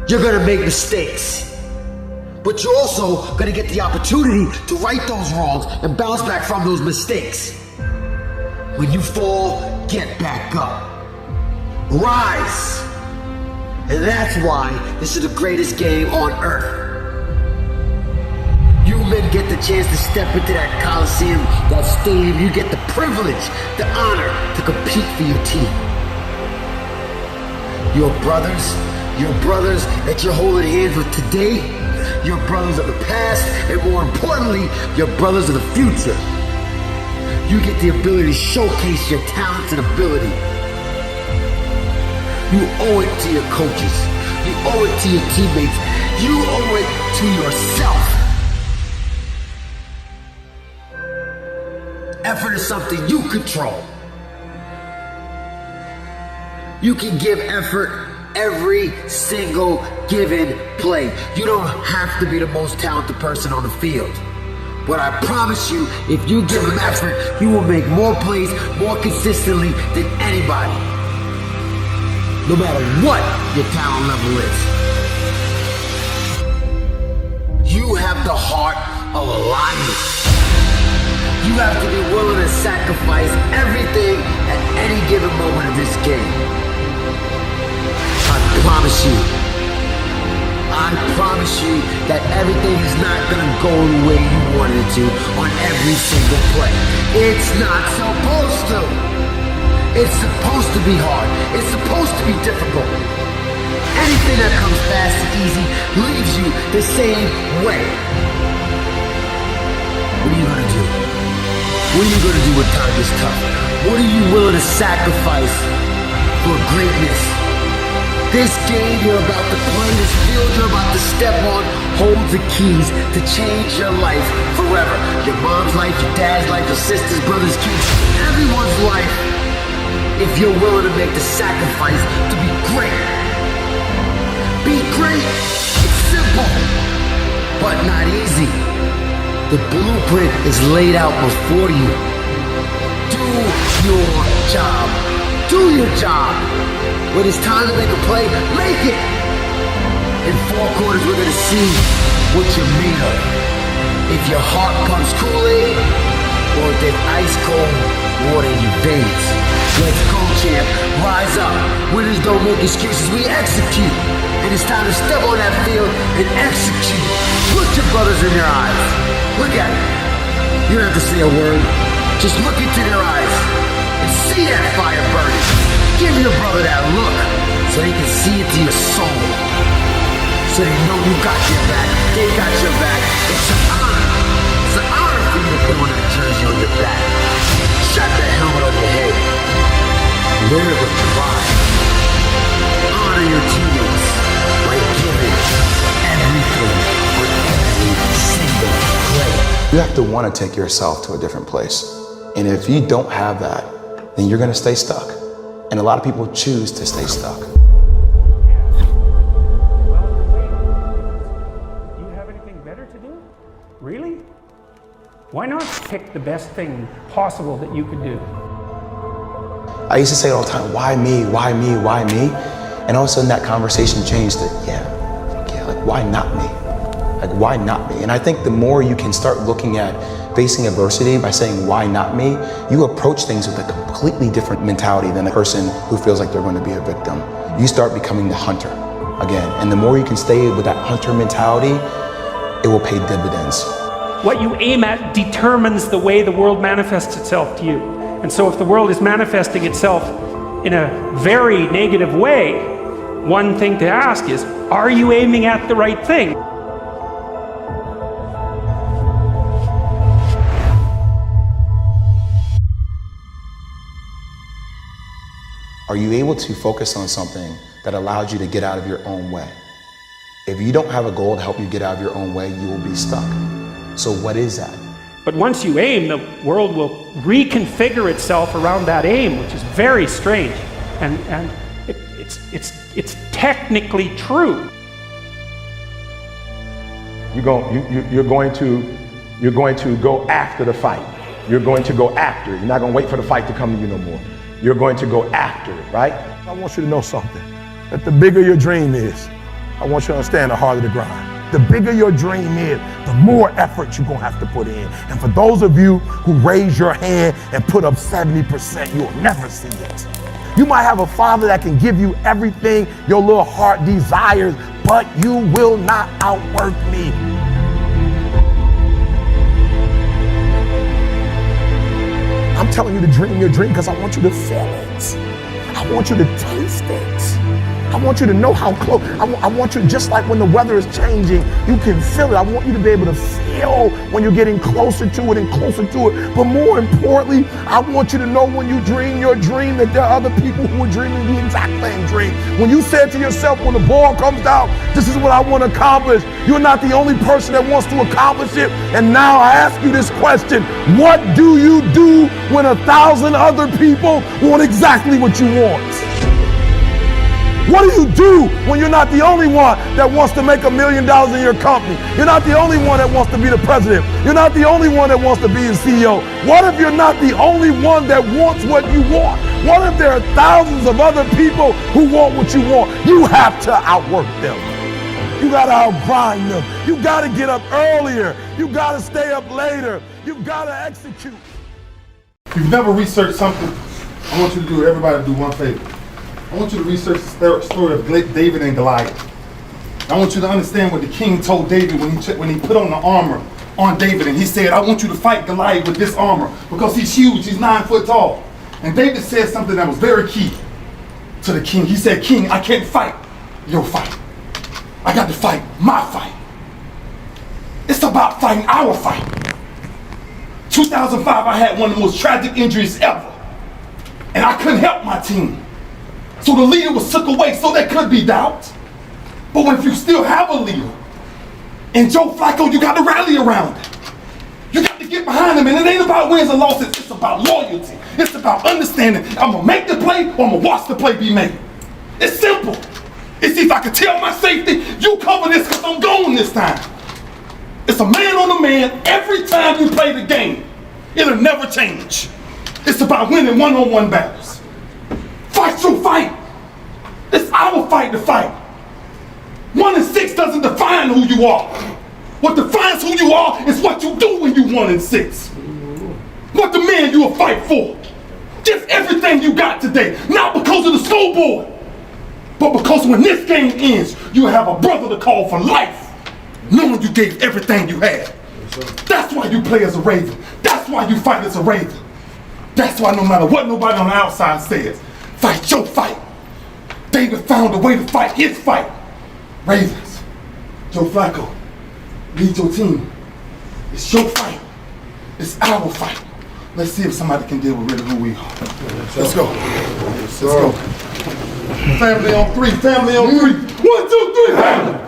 You're gonna make mistakes. But you're also gonna get the opportunity to right those wrongs and bounce back from those mistakes. When you fall, get back up. Rise. And that's why this is the greatest game on earth. You men get the chance to step into that coliseum, that stadium. You get the privilege, the honor to compete for your team. Your brothers that you're holding hands with today, your brothers of the past, and more importantly, your brothers of the future. You get the ability to showcase your talents and ability. You owe it to your coaches. You owe it to your teammates. You owe it to yourself. Effort is something you control. You can give effort every single given play. You don't have to be the most talented person on the field. But I promise you, if you give them effort, you will make more plays more consistently than anybody. No matter what your talent level is. You have the heart of a lion. You have to be willing to sacrifice everything at any given moment of this game. I promise you that everything is not gonna go the way you wanted it to on every single play. It's not supposed to. It's supposed to be hard. It's supposed to be difficult. Anything that comes fast and easy leaves you the same way. What are you gonna do? What are you gonna do when time is tough? What are you willing to sacrifice for greatness? This game you're about to play, this field you're about to step on, holds the keys to change your life forever. Your mom's life, your dad's life, your sister's, brother's, kids, everyone's life. If you're willing to make the sacrifice to be great. Be great. It's simple, but not easy. The blueprint is laid out before you. Do your job. Do your job. When it's time to make a play, make it. In 4 quarters, we're gonna see what you're made of. If your heart pumps Kool-Aid, or if there's ice cold water in your veins. Let's go, champ. Rise up. Winners don't make excuses. We execute. And it's time to step on that field and execute. Look your brothers in your eyes. Look at it. You don't have to say a word. Just look into their eyes and see that fire burning. Give your brother that look so they can see it to your soul. So they know you got your back. They got your back. It's an honor. It's an honor for you to put on that jersey on your back. Strap that helmet on your head. Wear it with pride. Honor your teammates by giving everything on every single play. You have to want to take yourself to a different place. And if you don't have that, then you're going to stay stuck. And a lot of people choose to stay stuck. Do you have anything better to do? Really? Why not pick the best thing possible that you could do? I used to say it all the time, why me, why me, why me? And all of a sudden that conversation changed to, like why not me? Like why not me? And I think the more you can start looking at facing adversity by saying, why not me? You approach things with a completely different mentality than a person who feels like they're going to be a victim. You start becoming the hunter again. And the more you can stay with that hunter mentality, it will pay dividends. What you aim at determines the way the world manifests itself to you. And so if the world is manifesting itself in a very negative way, one thing to ask is, are you aiming at the right thing? Are you able to focus on something that allows you to get out of your own way? If you don't have a goal to help you get out of your own way, you will be stuck. So what is that? But once you aim, the world will reconfigure itself around that aim, which is very strange. And it's technically true. You're going to go after the fight. You're going to go after it. You're not going to wait for the fight to come to you no more. You're going to go after it, right? I want you to know something, that the bigger your dream is, I want you to understand the harder the grind. The bigger your dream is, the more effort you're gonna have to put in. And for those of you who raise your hand and put up 70%, you'll never see it. You might have a father that can give you everything your little heart desires, but you will not outwork me. I'm telling you to dream your dream because I want you to feel it. I want you to taste it. I want you to know how close. I want you, just like when the weather is changing, you can feel it. I want you to be able to feel when you're getting closer to it and closer to it. But more importantly, I want you to know when you dream your dream that there are other people who are dreaming the exact same dream. When you said to yourself, when the ball comes down, this is what I want to accomplish, you're not the only person that wants to accomplish it. And now I ask you this question: what do you do when 1,000 other people want exactly what you want? What do you do when you're not the only one that wants to make $1 million in your company? You're not the only one that wants to be the president. You're not the only one that wants to be the CEO. What if you're not the only one that wants what you want? What if there are thousands of other people who want what you want? You have to outwork them. You gotta outgrind them. You gotta get up earlier. You gotta stay up later. You gotta execute. If you've never researched something, I want you to do, everybody do one favor. I want you to research the story of David and Goliath. I want you to understand what the king told David when he put on the armor on David, and he said, I want you to fight Goliath with this armor because he's huge, he's 9 foot tall. And David said something that was very key to the king. He said, King, I can't fight your fight. I got to fight my fight. It's about fighting our fight. 2005, I had one of the most tragic injuries ever, and I couldn't help my team. So the leader was took away, so there could be doubt. But if you still have a leader, and Joe Flacco, you got to rally around him. You got to get behind him, and it ain't about wins and losses. It's about loyalty. It's about understanding. I'm gonna make the play, or I'm gonna watch the play be made. It's simple. It's if I can tell my safety, you cover this because I'm going this time. It's a man on a man every time you play the game. It'll never change. It's about winning one-on-one battles. Fight your fight. It's our fight to fight. 1 and 6 doesn't define who you are. What defines who you are is what you do when you 1 and 6. What the man you will fight for. Give everything you got today. Not because of the scoreboard, but because when this game ends, you have a brother to call for life, knowing you gave everything you had. That's why you play as a Raven. That's why you fight as a Raven. That's why no matter what nobody on the outside says, fight your fight. David found a way to fight his fight. Ravens, Joe Flacco, lead your team. It's your fight. It's our fight. Let's see if somebody can deal with really who we are. Let's go. Let's go. Family on 3. Family on 3. 1, 2, 3.